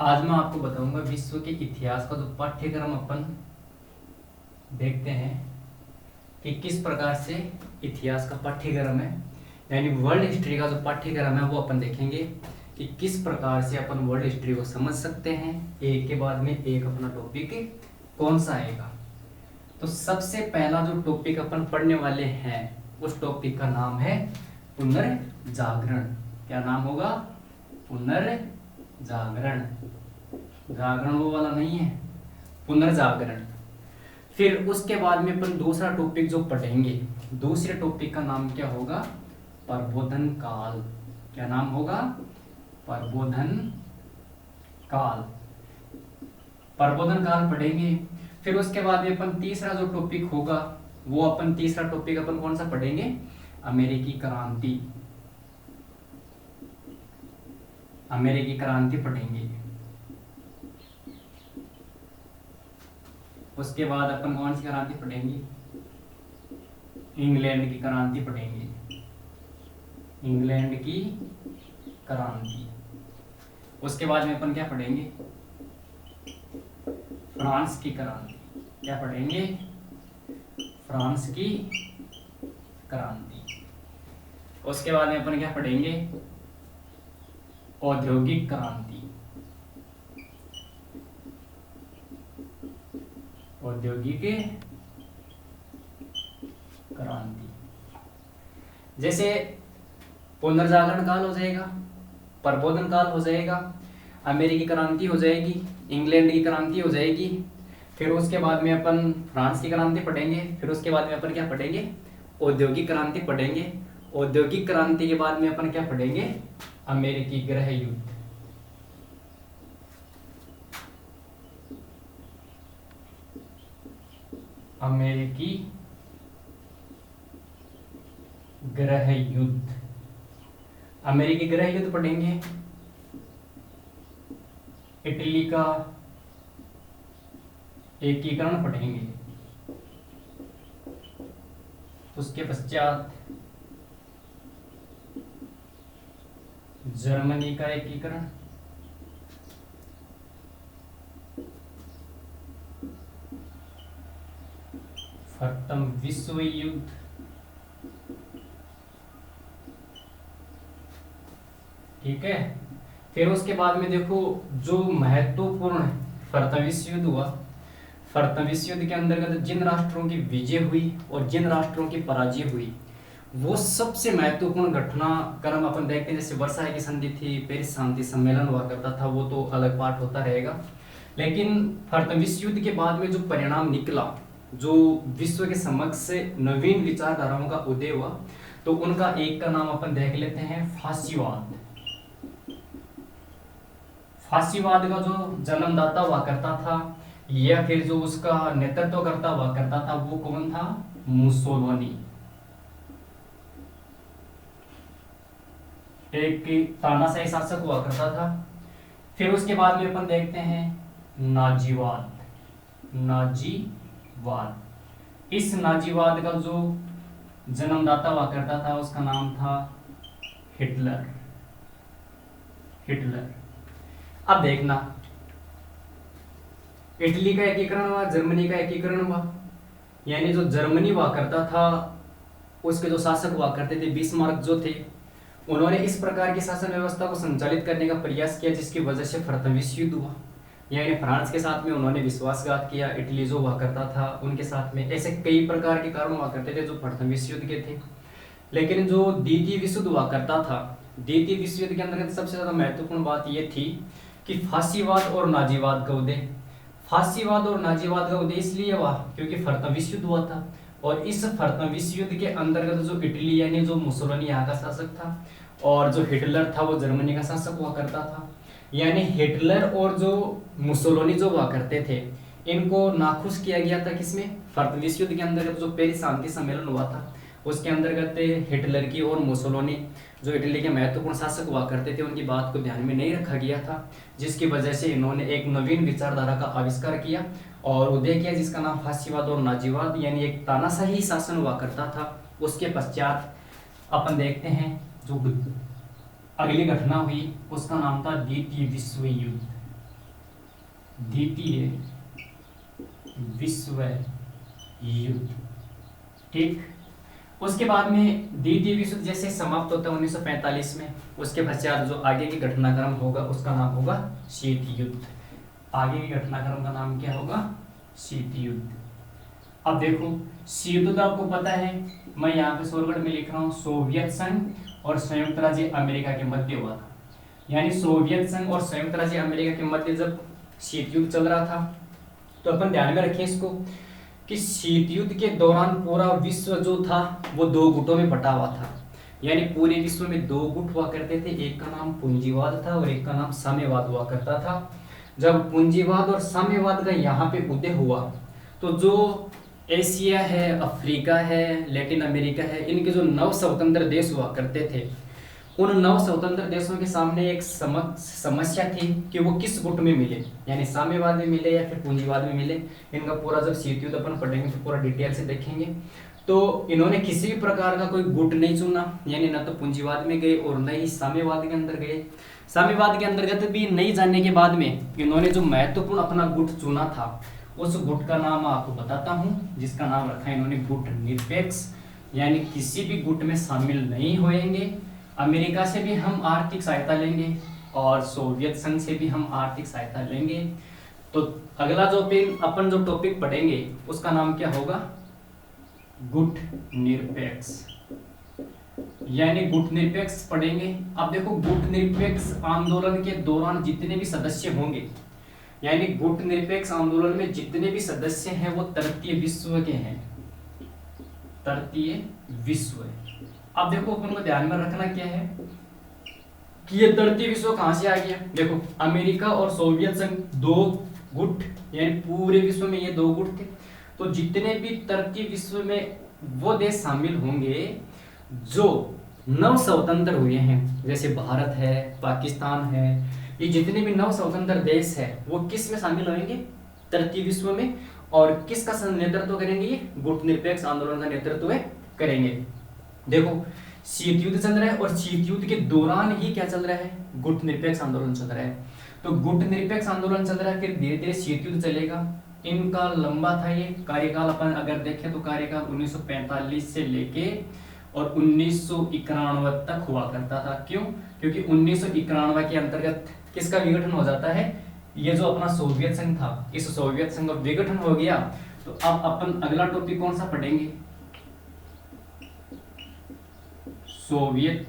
आज मैं आपको बताऊंगा विश्व के इतिहास का जो पाठ्यक्रम अपन देखते हैं कि किस प्रकार से इतिहास का पाठ्यक्रम है, यानी वर्ल्ड हिस्ट्री का जो पाठ्यक्रम है वो अपन देखेंगे कि किस प्रकार से अपन वर्ल्ड हिस्ट्री को समझ सकते हैं। एक के बाद में एक अपना टॉपिक कौन सा आएगा। तो सबसे पहला जो टॉपिक अपन पढ़ने वाले हैं उस टॉपिक का नाम है पुनर्जागरण। क्या नाम होगा? पुनर्जागरण। जागरण वो वाला नहीं है, पुनर्जागरण। फिर उसके बाद में अपन दूसरा टॉपिक जो पढ़ेंगे, दूसरे टॉपिक का नाम क्या होगा? प्रबोधन काल। क्या नाम होगा? प्रबोधन काल। प्रबोधन काल पढ़ेंगे। फिर उसके बाद में अपन तीसरा जो टॉपिक होगा वो अपन तीसरा टॉपिक अपन कौन सा पढ़ेंगे? अमेरिकी क्रांति। अमेरिकी क्रांति पढ़ेंगे। उसके बाद अपन कौन सी क्रांति पढ़ेंगे? इंग्लैंड की क्रांति पढ़ेंगे। इंग्लैंड की क्रांति। उसके बाद में अपन क्या पढ़ेंगे? फ्रांस की क्रांति। क्या पढ़ेंगे? फ्रांस की क्रांति। उसके बाद में अपन क्या पढ़ेंगे? औद्योगिक क्रांति। औद्योगिक क्रांति। जैसे पुनर्जागरण काल हो जाएगा, प्रबोधन काल हो जाएगा, अमेरिकी क्रांति हो जाएगी, इंग्लैंड की क्रांति हो जाएगी। फिर उसके बाद में अपन फ्रांस की क्रांति पढ़ेंगे। फिर उसके बाद में अपन क्या पढ़ेंगे? औद्योगिक क्रांति पढ़ेंगे। औद्योगिक क्रांति के बाद में अपन क्या पढ़ेंगे? अमेरिकी गृह युद्ध। अमेरिकी गृह युद्ध। अमेरिकी गृह युद्ध पढ़ेंगे। इटली का एकीकरण पढ़ेंगे। उसके पश्चात जर्मनी का एकीकरण। प्रथम विश्व युद्ध। ठीक है। फिर उसके बाद में देखो जो महत्वपूर्ण प्रथम विश्व युद्ध हुआ, प्रथम विश्व युद्ध के अंतर्गत जिन राष्ट्रों की विजय हुई और जिन राष्ट्रों की पराजय हुई वो सबसे महत्वपूर्ण घटनाक्रम अपन देखते हैं। जैसे वर्साई की संधि थी, पेरिस शांति सम्मेलन हुआ करता था, वो तो अलग पार्ट होता रहेगा। लेकिन प्रथम विश्व युद्ध के बाद में जो परिणाम निकला, जो विश्व के समक्ष नवीन विचारधाराओं का उदय हुआ, तो उनका एक का नाम अपन देख लेते हैं, फासीवाद। फासीवाद का जो जन्मदाता हुआ करता था या फिर जो उसका नेतृत्व करता हुआ करता था वो कौन था? मुसोलिनी। एक तानाशाही शासक हुआ करता था। फिर उसके बाद में अपन देखते हैं नाजीवाद। नाजीवाद। इस नाजीवाद का जो जन्मदाता हुआ करता था उसका नाम था हिटलर। हिटलर। अब देखना, इटली का एकीकरण हुआ, जर्मनी का एकीकरण हुआ, यानी जो जर्मनी हुआ करता था उसके जो शासक हुआ करते थे बिस्मार्क जो थे, उन्होंने इस प्रकार की शासन व्यवस्था को संचालित करने का प्रयास किया जिसकी वजह से प्रथम विश्व युद्ध हुआ। यानी फ्रांस के साथ में उन्होंने विश्वासघात किया, इटली जो हुआ करता था उनके साथ में, ऐसे कई प्रकार के कारण हुआ करते थे जो प्रथम विश्व युद्ध के थे। लेकिन जो द्वितीय विश्व युद्ध हुआ करता था, द्वितीय विश्व युद्ध के अंतर्गत सबसे ज्यादा महत्वपूर्ण बात यह थी कि फासीवाद और नाजीवाद का उदय। फासीवाद और नाजीवाद का उदय इसलिए हुआ क्योंकि प्रथम विश्व युद्ध हुआ था, और इस प्रथम विश्व युद्ध के अंतर्गत जो इटली यानी जो मुसोलिनी यहाँ का शासक था और जो हिटलर था वो जर्मनी का शासक हुआ करता था। यानी हिटलर और जो मुसोलिनी जो हुआ करते थे इनको नाखुश किया गया था किसमें? प्रथम विश्व युद्ध के अंतर्गत जो पेरिस शांति सम्मेलन हुआ था उसके अंतर्गत हिटलर की और मुसोलिनी जो इटली के महत्वपूर्ण शासक हुआ करते थे उनकी बात को ध्यान में नहीं रखा गया था, जिसकी वजह से इन्होंने एक नवीन विचारधारा का आविष्कार किया और उदय किया जिसका नाम फासीवाद और नाजीवाद, यानी एक तानाशाही शासन हुआ करता था। उसके पश्चात अपन देखते हैं जो अगली घटना हुई उसका नाम था द्वितीय विश्व युद्ध। द्वितीय विश्व युद्ध। ठीक, उसके बाद में द्वितीय विश्व युद्ध जैसे समाप्त होता है 1945 में, उसके पश्चात जो आगे की घटनाक्रम होगा उसका नाम होगा शीत युद्ध। आगे की घटनाक्रम का नाम क्या होगा? शीत युद्ध। अब देखो शीत युद्ध आपको पता है, मैं यहाँ पे शॉर्टकट में लिख रहा हूँ, सोवियत संघ और संयुक्त राज्य अमेरिका के मध्य हुआ था। यानी सोवियत संघ और संयुक्त राज्य अमेरिका के मध्य जब शीत युद्ध चल रहा था, तो अपन ध्यान में रखें इसको कि शीत युद्ध के दौरान पूरा विश्व जो था वो दो गुटों में बटा हुआ था। यानी पूरे विश्व में दो गुट हुआ करते थे, एक का नाम पूंजीवाद था और एक का नाम साम्यवाद हुआ करता था। जब पूंजीवाद और साम्यवाद का यहाँ पे उदय हुआ, तो जो एशिया है, अफ्रीका है, लैटिन अमेरिका है, इनके जो नव स्वतंत्र देश हुआ करते थे, उन नव स्वतंत्र देशों के सामने एक समस्या थी कि वो किस गुट में मिले, यानी साम्यवाद में मिले या फिर पूंजीवाद में मिले। इनका पूरा जब शीत युद्ध अपन पढ़ेंगे तो पूरा डिटेल से देखेंगे। तो इन्होंने किसी भी प्रकार का कोई गुट नहीं चुना, यानी न तो पूंजीवाद में गए और न ही साम्यवाद के अंदर गए। साम्यवाद के अंतर्गत भी नहीं जाने के बाद में इन्होंने जो महत्वपूर्ण अपना गुट चुना था, उस गुट का नाम आपको बताता हूँ, जिसका नाम रखा है इन्होंने गुट निरपेक्ष। यानी किसी भी गुट में शामिल नहीं होएंगे, अमेरिका से भी हम आर्थिक सहायता लेंगे और सोवियत संघ से भी हम आर्थिक सहायता लेंगे। तो अगला जो अपन जो टॉपिक पढ़ेंगे उसका नाम क्या होगा? गुट निरपेक्ष। यानी गुट निरपेक्ष पढ़ेंगे। अब देखो गुट निरपेक्ष आंदोलन के दौरान जितने भी सदस्य होंगे, यानी गुट निरपेक्ष आंदोलन में जितने भी सदस्य हैं वो तृतीय विश्व के हैं, तृतीय विश्व। अब देखो अपन को ध्यान में रखना क्या है कि ये तृतीय विश्व कहां से आ गया। देखो अमेरिका और सोवियत संघ दो गुट, यानी पूरे विश्व में ये दो गुट थे। तो जितने भी तृतीय विश्व में वो देश शामिल होंगे जो नव स्वतंत्र हुए हैं, जैसे भारत है, पाकिस्तान है, ये जितने भी नव स्वतंत्र देश है वो किस में शामिल होंगे? तृतीय विश्व में। और किसका नेतृत्व करेंगे? ये गुट निरपेक्ष आंदोलन का नेतृत्व करेंगे। देखो शीत युद्ध चल रहा है और शीत युद्ध के दौरान ही क्या चल रहा है? गुट निरपेक्ष आंदोलन चल रहा है। तो गुट निरपेक्ष आंदोलन चल रहा है, फिर धीरे धीरे शीत युद्ध चलेगा। इनका लंबा था ये कार्यकाल, अपन अगर देखें तो कार्यकाल 1945 से लेके और 1991 तक हुआ करता था। क्यों? क्योंकि 1991 के अंतर्गत किसका विघटन हो जाता है? ये जो अपना सोवियत संघ था, इस सोवियत संघ का विघटन हो गया। तो अब अपन अगला टॉपिक कौन सा पढ़ेंगे? सोवियत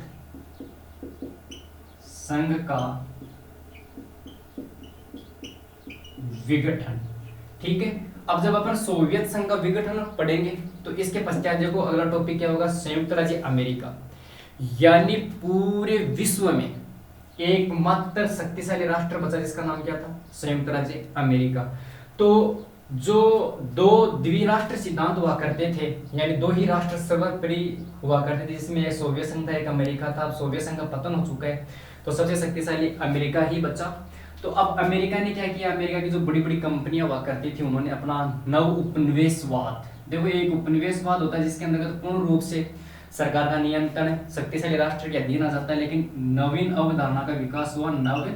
संघ का विघटन। ठीक है, अब जब अपन सोवियत संघ का विघटन पढ़ेंगे तो इसके पश्चात देखो अगला टॉपिक क्या होगा? संयुक्त राज्य अमेरिका। यानी पूरे विश्व में एकमात्र शक्तिशाली राष्ट्र बचा जिसका नाम क्या था? संयुक्त राज्य अमेरिका। तो जो दो द्विराष्ट्र सिद्धांत हुआ करते थे, यानी दो ही राष्ट्र सर्वोपरि हुआ करते थे, जिसमें एक सोवियत संघ था, एक अमेरिका था। अब सोवियत संघ का पतन हो चुका है तो सबसे शक्तिशाली अमेरिका ही बचा। तो अब अमेरिका ने क्या किया? अमेरिका की जो बड़ी बड़ी कंपनियां हुआ करती थी उन्होंने अपना नव उपनिवेशवाद, देखो एक उपनिवेशवाद होता है जिसके अंतर्गत पूर्ण रूप से सरकार का नियंत्रण शक्तिशाली राष्ट्र के अधीन आ जाता है, लेकिन नवीन अवधारणा का विकास हुआ नव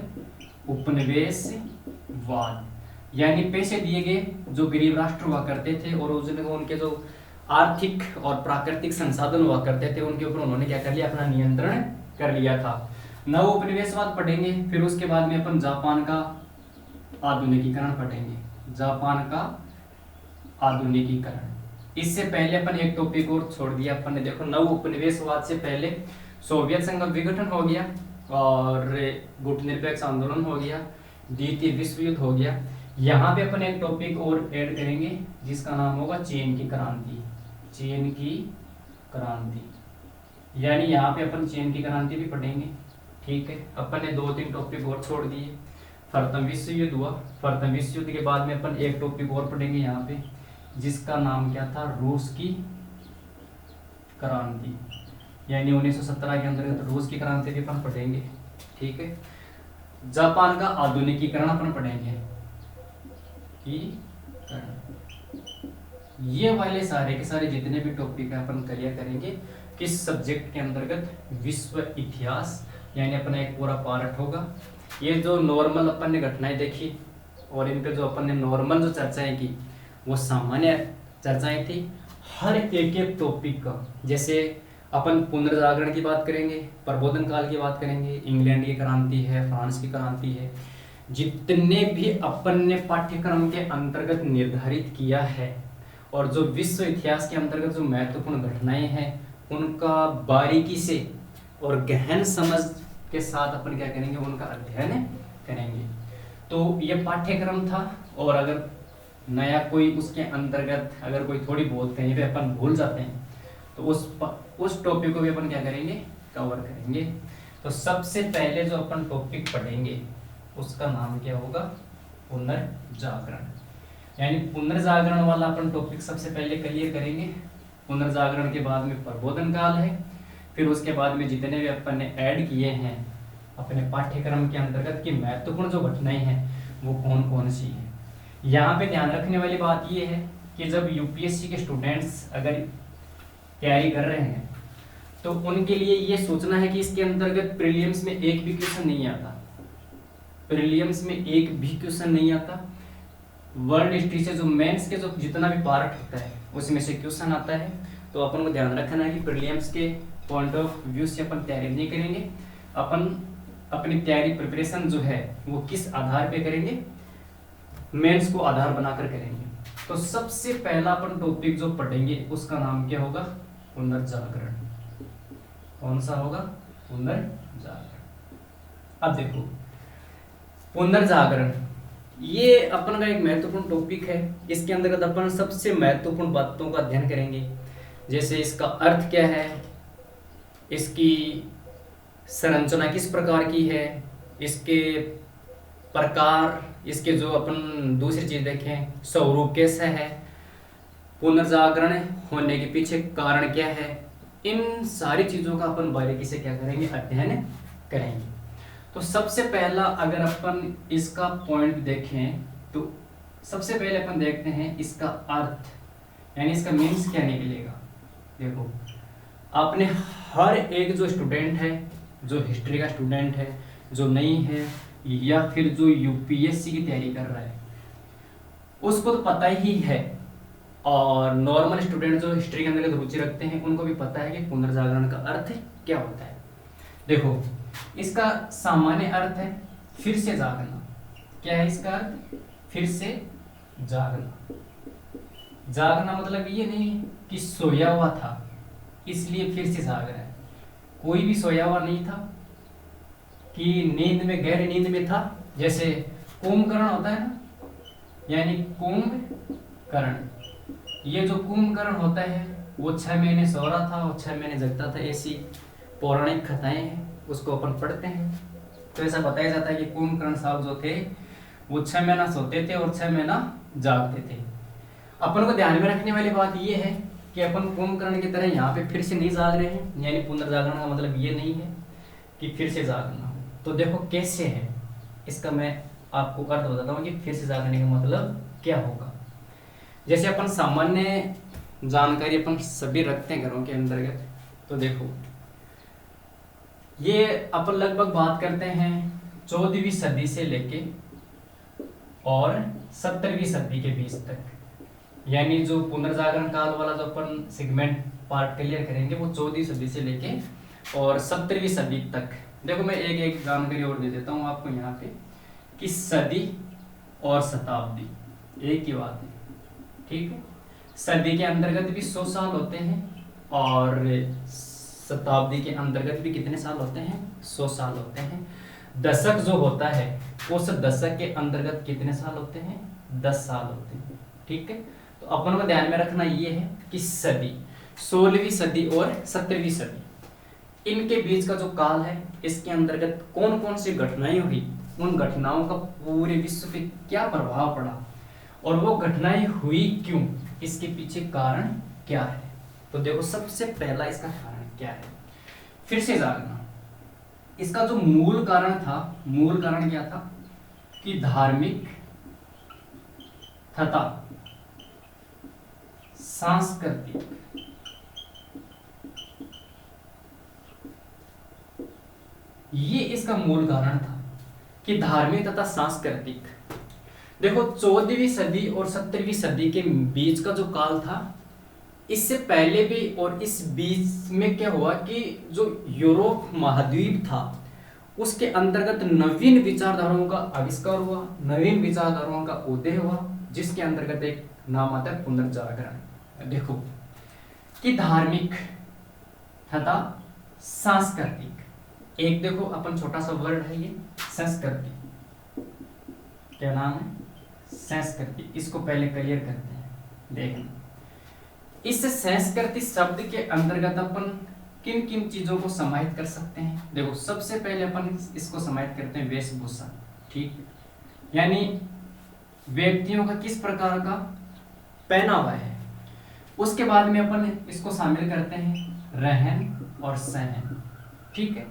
उपनिवेशवाद। यानी पैसे दिए गए जो गरीब राष्ट्र हुआ करते थे और उनके जो आर्थिक और प्राकृतिक संसाधन हुआ करते थे उनके ऊपर उन्होंने क्या कर लिया? अपना नियंत्रण कर लिया था। नव उपनिवेशवाद पढ़ेंगे, फिर उसके बाद में अपन जापान का आधुनिकीकरण पढ़ेंगे। जापान का आधुनिकीकरण। इससे पहले अपन एक टॉपिक और छोड़ दिया अपन ने, देखो नव उपनिवेशवाद से पहले सोवियत संघ का विघटन हो गया और गुट निरपेक्ष आंदोलन हो गया, द्वितीय विश्व युद्ध हो गया। यहाँ पे अपन एक टॉपिक और ऐड करेंगे जिसका नाम होगा चीन की क्रांति। चीन की क्रांति, यानी यहाँ पे अपन चीन की क्रांति भी पढ़ेंगे। ठीक है, अपन ने 2-3 टॉपिक और छोड़ दिए। प्रथम विश्व युद्ध हुआ, प्रथम विश्व युद्ध के बाद में अपन एक टॉपिक और पढ़ेंगे यहाँ पे जिसका नाम क्या था? रूस की क्रांति। यानी 1917 के अंतर्गत रूस की क्रांति भी अपन पढ़ेंगे। ठीक है, जापान का आधुनिकीकरण अपन पढ़ेंगे। ये वाले सारे के सारे जितने भी टॉपिक है अपन क्लियर करेंगे किस सब्जेक्ट के अंतर्गत? विश्व इतिहास। यानी अपना एक पूरा पार्ट होगा। ये जो नॉर्मल अपन ने घटनाएं देखी और इन पे जो अपन ने नॉर्मल जो चर्चाएं की वो सामान्य चर्चाएं थी हर एक एक टॉपिक का। जैसे अपन पुनर्जागरण की बात करेंगे, प्रबोधन काल की बात करेंगे, इंग्लैंड की क्रांति है, फ्रांस की क्रांति है, जितने भी अपन ने पाठ्यक्रम के अंतर्गत निर्धारित किया है और जो विश्व इतिहास के अंतर्गत जो महत्वपूर्ण घटनाएं हैं उनका बारीकी से और गहन समझ के साथ अपन क्या करेंगे, उनका अध्ययन करेंगे। तो ये पाठ्यक्रम था। और अगर नया कोई उसके अंतर्गत अगर कोई थोड़ी बहुत कहीं पे अपन भूल जाते हैं तो उस टॉपिक को भी अपन क्या करेंगे, कवर करेंगे। तो सबसे पहले जो अपन टॉपिक पढ़ेंगे उसका नाम क्या होगा, पुनर्जागरण। यानी पुनर्जागरण वाला अपन टॉपिक सबसे पहले क्लियर करेंगे। पुनर्जागरण के बाद में प्रबोधन काल है, फिर उसके बाद में जितने भी अपन ने ऐड किए हैं अपने पाठ्यक्रम के अंतर्गत की महत्वपूर्ण जो घटनाएं हैं वो कौन कौन सी हैं। यहाँ पे ध्यान रखने वाली बात ये है कि जब यूपीएससी के स्टूडेंट्स अगर तैयारी कर रहे हैं तो उनके लिए ये सोचना है कि इसके अंतर्गत प्रीलिम्स में एक भी क्वेश्चन नहीं आता, प्रीलिम्स में एक भी क्वेश्चन नहीं आता। वर्ल्ड हिस्ट्री से जो मेंस के जो जितना भी पार्ट होता है उसमें से क्वेश्चन आता है। तो अपन को ध्यान रखना है कि प्रीलिम्स के पॉइंट ऑफ व्यू से अपन तैयारी नहीं करेंगे, अपन अपनी तैयारी प्रिपरेशन जो है वो किस आधार पे करेंगे, मेंस को आधार बनाकर करेंगे। तो सबसे पहला अपन टॉपिक जो पढ़ेंगे उसका नाम क्या होगा, पुनर्जागरण। कौन सा होगा, पुनर्जागरण। अब देखो पुनर्जागरण ये अपन का एक महत्वपूर्ण टॉपिक है। इसके अंतर्गत अपन सबसे महत्वपूर्ण बातों का अध्ययन करेंगे। जैसे इसका अर्थ क्या है, इसकी संरचना किस प्रकार की है, इसके प्रकार, इसके जो अपन दूसरी चीज देखें स्वरूप कैसा है, पुनर्जागरण होने के पीछे कारण क्या है, इन सारी चीजों का अपन बारीकी से क्या करेंगे, अध्ययन करेंगे। तो सबसे पहला अगर अपन इसका पॉइंट देखें तो सबसे पहले अपन देखते हैं इसका अर्थ, यानी इसका मीन्स क्या निकलेगा। देखो आपने हर एक जो स्टूडेंट है, जो हिस्ट्री का स्टूडेंट है, जो नहीं है या फिर जो यूपीएससी की तैयारी कर रहा है उसको तो पता ही है, और नॉर्मल स्टूडेंट जो हिस्ट्री के अंदर रुचि रखते हैं उनको भी पता है कि पुनर्जागरण का अर्थ क्या होता है। देखो इसका सामान्य अर्थ है फिर से जागना। क्या है इसका अर्थ, फिर से जागना। जागना मतलब ये नहीं कि सोया हुआ था इसलिए फिर से जाग रहा है, कोई भी सोया हुआ नहीं था कि नींद में, गहरी नींद में था। जैसे कुंभकर्ण होता है ना, यानी कुंभकर्ण, ये जो कुंभकर्ण होता है वो 6 महीने सो रहा था और 6 महीने जगता था, ऐसी पौराणिक कथाएं हैं, उसको अपन पढ़ते हैं। तो ऐसा बताया जाता है कि कुंभकर्ण साहब जो थे वो 6 महीना सोते थे और 6 महीना जागते थे। अपन को ध्यान में रखने वाली बात ये है कि अपन कुंभकर्ण की तरह यहाँ पे फिर से नहीं जाग रहे हैं, यानी पुनर्जागरण का मतलब ये नहीं है कि फिर से जागना हो। तो देखो कैसे है, इसका मैं आपको अर्थ बताता हूँ कि फिर से जागने का मतलब क्या होगा। जैसे अपन सामान्य जानकारी अपन सभी रखते हैं घरों के अंतर्गत। तो देखो ये अपन लगभग बात करते हैं 14वीं सदी से लेके और 17वीं सदी के बीच तक, यानी जो पुनर्जागरण काल वाला जो अपन सेगमेंट पार्ट क्लियर करेंगे वो 14वीं सदी से लेके और 17वीं सदी तक। देखो मैं एक एक जानकारी और दे देता हूँ आपको यहाँ पे कि सदी और शताब्दी एक ही बात है, ठीक है। सदी के अंतर्गत भी 100 साल होते हैं और शताब्दी के अंतर्गत भी कितने साल होते हैं, 100 साल होते हैं। दशक जो होता है उस दशक के अंतर्गत कितने साल होते हैं, 10 साल होते हैं, ठीक है। तो अपन को ध्यान में रखना ये है कि सदी 16वीं सदी और 17वीं सदी इनके बीच का जो काल है इसके अंतर्गत कौन कौन सी घटनाएं हुई, उन घटनाओं का पूरे विश्व पे क्या प्रभाव पड़ा और वो घटनाएं हुई क्यों, इसके पीछे कारण क्या है। तो देखो सबसे पहला इसका कारण क्या है, फिर से जागना। इसका जो मूल कारण था, मूल कारण क्या था कि धार्मिक तथा सांस्कृतिक ये इसका मूल कारण था कि धार्मिक तथा सांस्कृतिक देखो 14वीं सदी और 17वीं सदी के बीच का जो काल था, इससे पहले भी और इस बीच में क्या हुआ कि जो यूरोप महाद्वीप था उसके अंतर्गत नवीन विचारधाराओं का आविष्कार हुआ, नवीन विचारधाराओं का उदय हुआ, जिसके अंतर्गत एक नाम आता है पुनर्जागरण। देखो कि धार्मिक तथा सांस्कृतिक, एक देखो अपन छोटा सा वर्ड है ये संस्कृति, क्या नाम है, संस्कृति, इसको पहले क्लियर करते हैं। देखना इस संस्कृति शब्द के अंतर्गत अपन किन किन चीजों को समाहित कर सकते हैं। देखो सबसे पहले अपन इसको समाहित करते हैं वेशभूषा, ठीक, यानी व्यक्तियों का किस प्रकार का पहनावा है। उसके बाद में अपन इसको शामिल करते हैं रहन और सहन, ठीक है,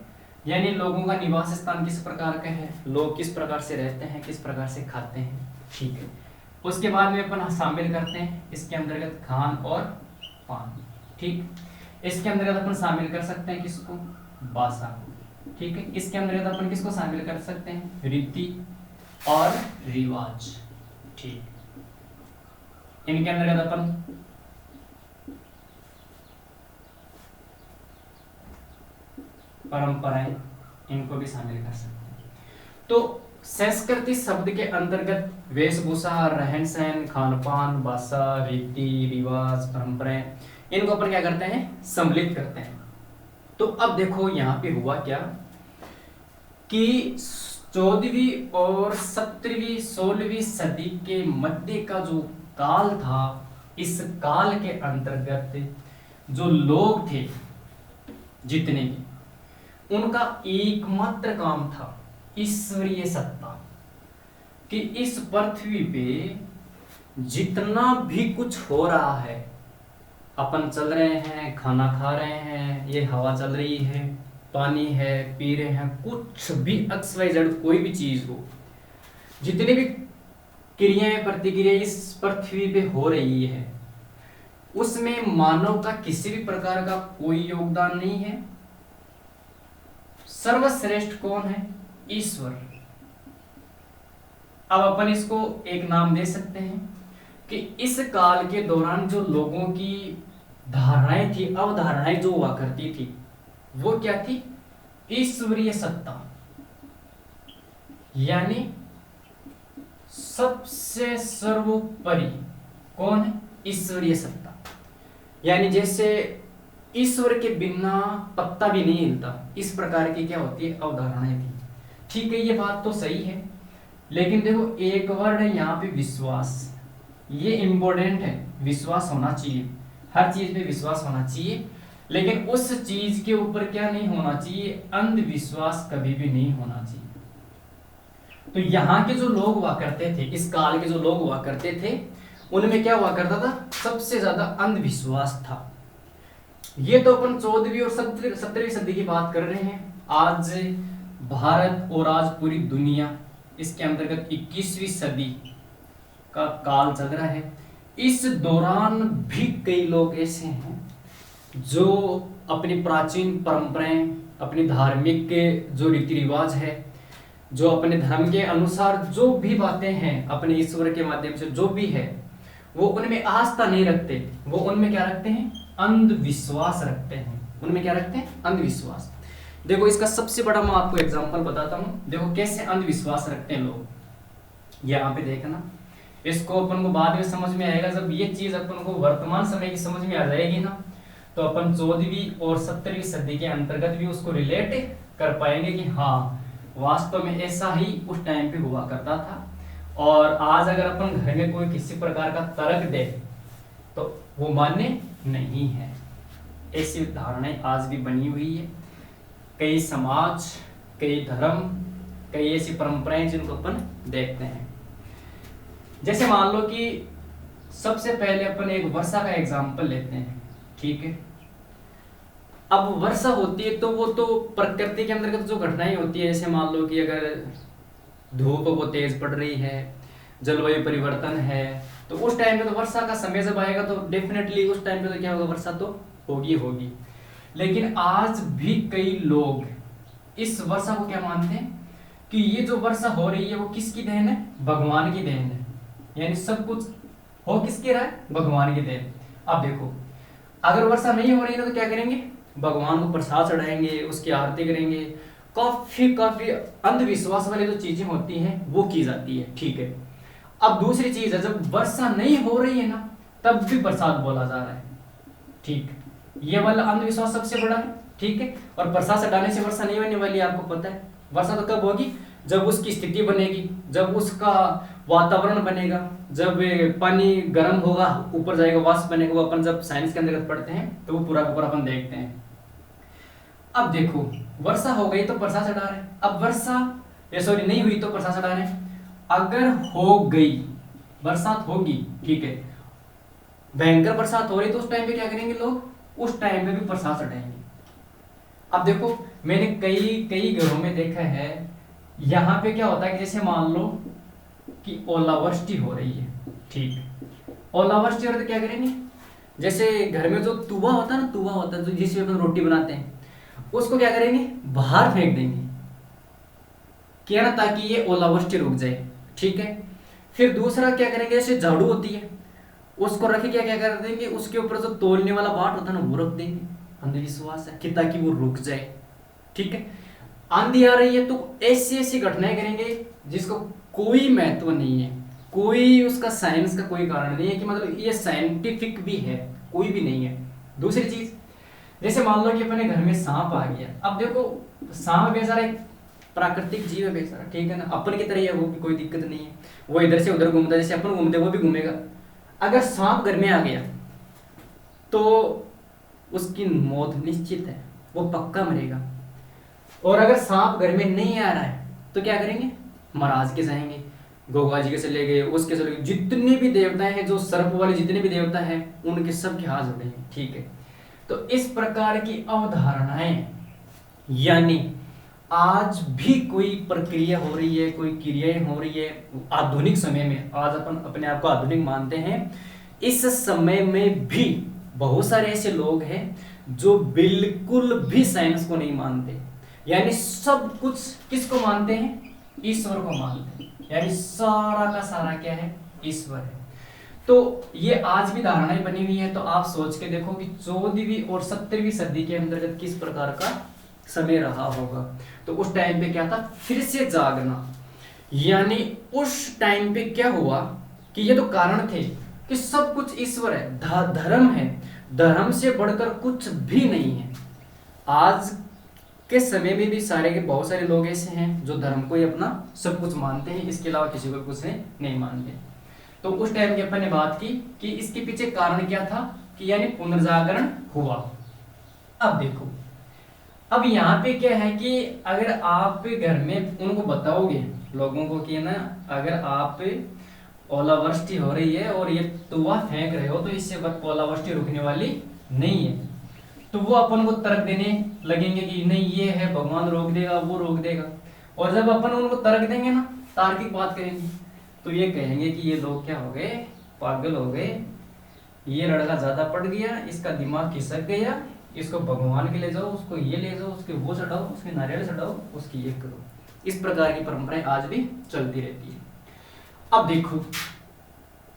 यानी लोगों का निवास स्थान किस प्रकार का है, लोग किस प्रकार से रहते हैं, किस प्रकार से खाते हैं, ठीक है। उसके बाद में अपन शामिल करते हैं इसके अंतर्गत खान और पान, ठीक, इसके अंतर्गत अपन शामिल कर सकते हैं किसको, भाषा, ठीक है। इसके अंतर्गत अपन किसको शामिल कर सकते हैं, रीति और रिवाज, ठीक। इनके अंतर्गत अपन परंपराएं, इनको भी शामिल कर सकते हैं। तो संस्कृति शब्द के अंतर्गत वेशभूषा, रहन सहन, खान पान, भाषा, रीति रिवाज, परंपराएं, इनको अपन क्या करते हैं, सम्मिलित करते हैं। तो अब देखो यहाँ पे हुआ क्या कि 14वीं और 17वीं 16वीं सदी के मध्य का जो काल था, इस काल के अंतर्गत जो लोग थे जितने भी, उनका एकमात्र काम था ईश्वरीय सत्ता, कि इस पृथ्वी पे जितना भी कुछ हो रहा है, अपन चल रहे हैं, खाना खा रहे हैं, ये हवा चल रही है, पानी है, पी रहे हैं, कुछ भी XYZ कोई भी चीज हो, जितनी भी क्रियाएं प्रतिक्रियाएं इस पृथ्वी पे हो रही है, उसमें मानव का किसी भी प्रकार का कोई योगदान नहीं है। सर्वश्रेष्ठ कौन है, ईश्वर। अब अपन इसको एक नाम दे सकते हैं कि इस काल के दौरान जो लोगों की धारणाएं थी, अवधारणाएं जो हुआ करती थी, वो क्या थी, ईश्वरीय सत्ता, यानी सबसे सर्वोपरि कौन है, ईश्वरीय सत्ता। यानी जैसे ईश्वर के बिना पत्ता भी नहीं हिलता, इस प्रकार की क्या होती है, अवधारणाएं थी, ठीक है। ये बात तो सही है, लेकिन देखो एक वर्ड है यहाँ पे विश्वास, ये इंपॉर्टेंट है, विश्वास होना चाहिए, हर चीज पे विश्वास होना चाहिए, लेकिन उस चीज के ऊपर क्या नहीं होना चाहिए, अंधविश्वास कभी भी नहीं होना चाहिए। तो यहाँ के जो लोग हुआ करते थे, इस काल के जो लोग हुआ करते थे, उनमें क्या हुआ करता था, सबसे ज्यादा अंधविश्वास था। ये तो अपन 14वीं और 17वीं सदी की बात कर रहे हैं। आज भारत और आज पूरी दुनिया, इसके अंतर्गत 21वीं सदी का काल चल रहा है। इस दौरान भी कई लोग ऐसे हैं जो अपनी प्राचीन परंपराएं, अपनी धार्मिक के जो रीति रिवाज है, जो अपने धर्म के अनुसार जो भी बातें हैं, अपने ईश्वर के माध्यम से जो भी है, वो उनमें आस्था नहीं रखते, वो उनमें क्या रखते हैं, अंधविश्वास रखते हैं। उनमें क्या रखते हैं, अंधविश्वास। देखो इसका सबसे बड़ा मैं आपको एग्जांपल बताता हूं, देखो कैसे अंधविश्वास रखते हैं लोग। यहाँ पे देखना, इसको अपन को बाद में समझ में आएगा, जब ये चीज अपन को वर्तमान समय की समझ में आ जाएगी ना, तो अपन 14वीं और 17वीं सदी के अंतर्गत भी उसको रिलेट कर पाएंगे कि हाँ वास्तव में ऐसा ही उस टाइम पे हुआ करता था। और आज अगर अपन घर में कोई किसी प्रकार का तर्क दे तो वो मान्य नहीं है। ऐसी धारणाएं आज भी बनी हुई है। कई समाज, कई धर्म, कई ऐसी परंपराएं जिनको अपन देखते हैं। जैसे मान लो कि सबसे पहले अपन एक वर्षा का एग्जाम्पल लेते हैं, ठीक है। अब वर्षा होती है तो वो तो प्रकृति के अंतर्गत जो घटनाएं होती है, जैसे मान लो कि अगर धूप बहुत तेज पड़ रही है, जलवायु परिवर्तन है, तो उस टाइम पे तो वर्षा का समय जब आएगा तो डेफिनेटली उस टाइम पे तो क्या होगा, वर्षा तो होगी होगी। लेकिन आज भी कई लोग इस वर्षा को क्या मानते हैं, कि ये जो वर्षा हो रही है वो किसकी देन है? भगवान की देन है। यानी सब कुछ हो किसकी रहा है? भगवान की देन। अब देखो, अगर वर्षा नहीं हो रही है तो क्या करेंगे? भगवान को प्रसाद चढ़ाएंगे, उसकी आरती करेंगे, काफी काफी अंधविश्वास वाली जो चीजें होती हैं वो की जाती है, ठीक है। अब दूसरी चीज है, जब वर्षा नहीं हो रही है ना, तब भी प्रसाद बोला जा रहा है, ठीक। ये वाला अंधविश्वास सबसे बड़ा है, ठीक है। और प्रसाद चढ़ाने से वर्षा नहीं होने वाली है, आपको पता है। वर्षा तो कब होगी? जब उसकी स्थिति बनेगी, जब उसका वातावरण बनेगा, जब पानी गर्म होगा, ऊपर जाएगा, वाष्प बनेगा। वो अपन जब साइंस के अंतर्गत पढ़ते हैं तो वो पूरा का पूरा अपन देखते हैं। अब देखो, वर्षा हो गई तो प्रसाद चढ़ा रहे हैं। अब वर्षा सॉरी नहीं हुई तो प्रसाद चढ़ा रहे हैं। अगर हो गई, बरसात होगी, ठीक है, भयंकर बरसात हो रही तो उस टाइम पे क्या करेंगे लोग? उस टाइम पे भी प्रसाद चढ़ाएंगे। अब देखो, मैंने कई कई घरों में देखा है, यहाँ पे क्या होता है कि जैसे मान लो कि ओलावृष्टि हो रही है, ठीक। ओलावृष्टि हो रही तो क्या करेंगे? जैसे घर में जो तुवा होता है ना, तुवा होता है जो जिसमें अपन रोटी बनाते हैं, उसको क्या करेंगे? बाहर फेंक देंगे, क्या ना, ताकि ये ओलावृष्टि रुक जाए, ठीक है। फिर दूसरा क्या करेंगे? जैसे झाड़ू होती है, उसको रखे क्या क्या कर देंगे? उसके ऊपर जो तोलने वाला बाट होता है ना, वो रख देंगे। अंधविश्वास है कि ताकि वो रुक जाए, ठीक है। आंधी आ रही है तो ऐसी ऐसी घटनाएं करेंगे जिसको कोई महत्व नहीं है, कोई उसका साइंस का कोई कारण नहीं है कि मतलब ये साइंटिफिक भी है, कोई भी नहीं है। दूसरी चीज, जैसे मान लो कि अपने घर में सांप आ गया। अब देखो, सांप बेचारा एक प्राकृतिक जीव है बेचारा, ठीक है ना, अपन की तरह है, वो भी कोई दिक्कत नहीं है। वो इधर से उधर घूमता है, जैसे अपन घूमते वो भी घूमेगा। अगर सांप घर में आ गया तो उसकी मौत निश्चित है, वो पक्का मरेगा। और अगर सांप घर में नहीं आ रहा है तो क्या करेंगे? महाराज के जाएंगे, गोगा जी के चले गए, उसके चले गए, जितने भी देवताएं हैं, जो सर्प वाले जितने भी देवता हैं, उनके सब के हाथ जोड़ेंगे, ठीक है। तो इस प्रकार की अवधारणाएं, यानी आज भी कोई प्रक्रिया हो रही है, कोई क्रियाएं हो रही है आधुनिक समय में। आज अपन अपने आप को आधुनिक मानते हैं, इस समय में भी बहुत सारे ऐसे लोग हैं जो बिल्कुल भी साइंस को नहीं मानते। यानी सब कुछ किसको मानते हैं? ईश्वर को मानते हैं। यानी सारा का सारा क्या है? ईश्वर है। तो ये आज भी धारणाएं बनी हुई है। तो आप सोच के देखो कि 14वीं और 17वीं सदी के अंतर्गत किस प्रकार का समय रहा होगा। तो उस टाइम पे क्या था? फिर से जागना। यानी उस टाइम पे क्या हुआ कि ये तो कारण थे कि सब कुछ ईश्वर है, धर्म है, धर्म से बढ़कर कुछ भी नहीं है। आज के समय में भी सारे के बहुत सारे लोग ऐसे हैं जो धर्म को ही अपना सब कुछ मानते हैं, इसके अलावा किसी को कुछ नहीं मानते। तो उस टाइम की अपन ने बात की कि इसके पीछे कारण क्या था कि यानी पुनर्जागरण हुआ। अब देखो, अब यहाँ पे क्या है कि अगर आप घर में उनको बताओगे लोगों को कि ना, अगर आप ओलावृष्टि हो रही है और ये तुवा फेंक रहे हो तो इससे ओलावृष्टि रुकने वाली नहीं है, तो वो अपन को तर्क देने लगेंगे कि नहीं ये है, भगवान रोक देगा, वो रोक देगा। और जब अपन उनको तर्क देंगे ना, तार्किक बात करेंगे, तो ये कहेंगे कि ये लोग क्या हो गए? पागल हो गए, ये लड़का ज्यादा पड़ गया, इसका दिमाग खिसक गया, इसको भगवान के ले जाओ, उसको ये ले जाओ, उसके वो चढ़ाओ, उसके नारियल चढ़ाओ, उसकी ये करो। इस प्रकार की परंपराएं आज भी चलती रहती है। अब देखो,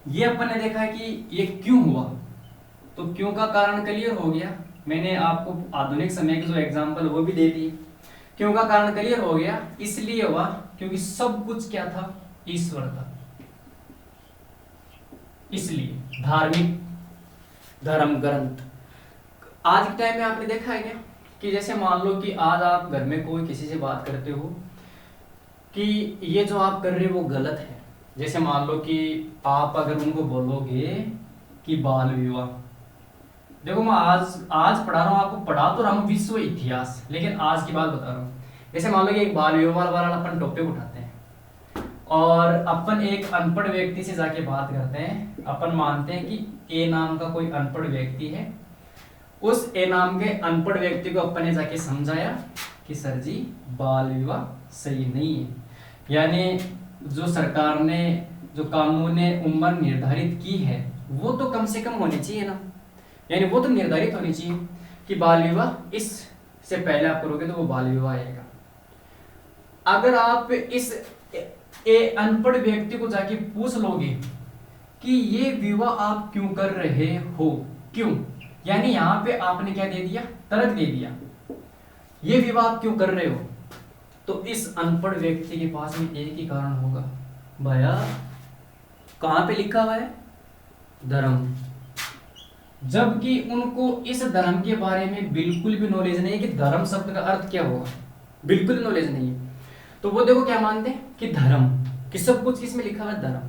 ये अपन ने देखा है कि ये क्यों हुआ, तो क्यों का कारण क्लियर हो गया। मैंने आपको आधुनिक समय के जो एग्जाम्पल वो भी दे दिए। क्यों का कारण क्लियर हो गया, इसलिए हुआ क्योंकि सब कुछ क्या था? ईश्वर था। इसलिए धार्मिक धर्म ग्रंथ आज के टाइम में आपने देखा है क्या कि जैसे मान लो कि आज आप घर में कोई किसी से बात करते हो कि ये जो आप कर रहे हो वो गलत है। जैसे मान लो कि आप अगर उनको बोलोगे कि बाल विवाह, देखो मैं आज पढ़ा रहा हूँ, आपको पढ़ा तो रहा हूँ विश्व इतिहास, लेकिन आज की बात बता रहा हूँ। जैसे मान लो कि एक बाल विवाह वाला अपन टॉपिक उठाते हैं और अपन एक अनपढ़ व्यक्ति से जाके बात करते हैं। अपन मानते हैं कि ए नाम का कोई अनपढ़ व्यक्ति है, उस ए नाम के अनपढ़ व्यक्ति को अपन ने जाके समझाया कि सर जी बाल विवाह सही नहीं है। यानी जो सरकार ने, जो कानून ने उम्र निर्धारित की है वो तो कम से कम होनी चाहिए ना, यानी वो तो निर्धारित होनी चाहिए कि बाल विवाह इससे पहले आप करोगे तो वो बाल विवाह आएगा। अगर आप इस अनपढ़ व्यक्ति को जाके पूछ लोगे कि ये विवाह आप क्यों कर रहे हो, क्यों, यानी यहां पे आपने क्या दे दिया, तर्क दे दिया, ये विवाह आप क्यों कर रहे हो, तो इस अनपढ़ व्यक्ति के पास में एक ही कारण होगा, भैया कहां पे लिखा हुआ है, धर्म। जबकि उनको इस धर्म के बारे में बिल्कुल भी नॉलेज नहीं है कि धर्म शब्द का अर्थ क्या होगा, बिल्कुल नॉलेज नहीं है। तो वो देखो क्या मानते हैं कि धर्म, कि सब कुछ इसमें लिखा हुआ है धर्म।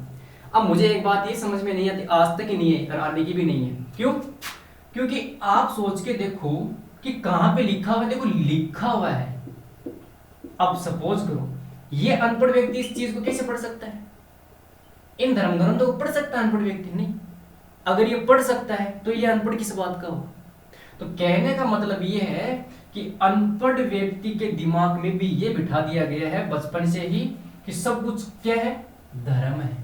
अब मुझे एक बात ये समझ में नहीं आती, आज तक ही नहीं है और आने की भी नहीं है, क्यों, क्योंकि आप सोच के देखो कि कहां पे लिखा हुआ है, देखो लिखा हुआ है। अब सपोज करो ये अनपढ़ व्यक्ति इस चीज को कैसे पढ़ सकता है, इन धर्म ग्रंथों को पढ़ सकता है अनपढ़ व्यक्ति नहीं। अगर ये पढ़ सकता है तो ये अनपढ़ किस बात का हो। तो कहने का मतलब ये है कि अनपढ़ व्यक्ति के दिमाग में भी ये बिठा दिया गया है बचपन से ही कि सब कुछ क्या है, धर्म है।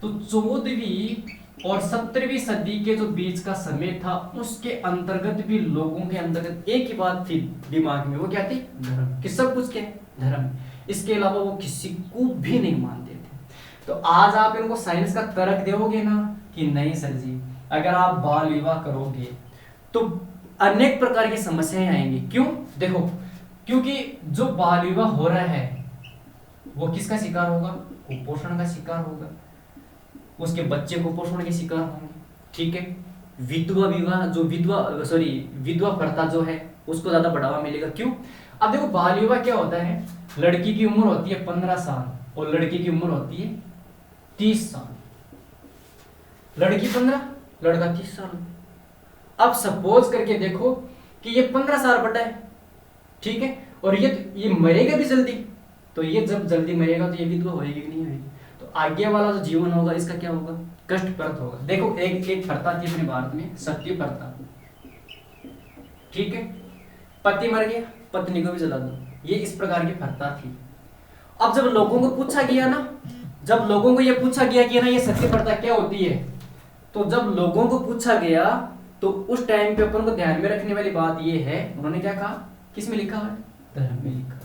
तो 14वीं और 17वीं सदी के जो बीच का समय था उसके अंतर्गत भी लोगों के अंतर्गत एक ही बात थी दिमाग में, वो क्या थी, धर्म, कि सब कुछ क्या है, धर्म। इसके अलावा वो किसी को भी नहीं मानते थे। तो आज आप इनको साइंस का तर्क दोगे ना कि नहीं सर जी, अगर आप बाल विवाह करोगे तो अनेक प्रकार की समस्याएं आएंगी। क्यों, देखो क्योंकि जो बाल विवाह हो रहा है वो किसका शिकार होगा, कुपोषण का शिकार होगा, उसके बच्चे कुपोषण के शिकार होंगे, ठीक है। विधवा विवाह जो विधवा प्रथा जो है उसको ज्यादा बढ़ावा मिलेगा। क्यों, अब देखो बाल विवाह क्या होता है, लड़की की उम्र होती है 15 साल और लड़की की उम्र होती है 30 साल, लड़की 15 लड़का 30 साल। अब सपोज करके देखो कि ये 15 साल बड़ा है, ठीक है, और ये मरेगा भी जल्दी, तो ये जब जल्दी मरेगा तो ये विधवा होएगी कि नहीं होएगी, तो आगे वाला जो जीवन होगा इसका क्या होगा, कष्टप्रद होगा। देखो एक प्रथा थी अपने भारत में, सती प्रथा, ठीक है, पति मर गया पत्नी को भी जला दो, ये इस प्रकार की प्रथा थी। अब जब लोगों को पूछा गया ना, जब लोगों को ये पूछा गया कि ना ये सती प्रथा क्या होती है, तो जब लोगों को पूछा गया तो उस टाइम पे अपन को ध्यान में रखने वाली बात ये है, उन्होंने क्या कहा, किस में लिखा है, धर्म में लिखा।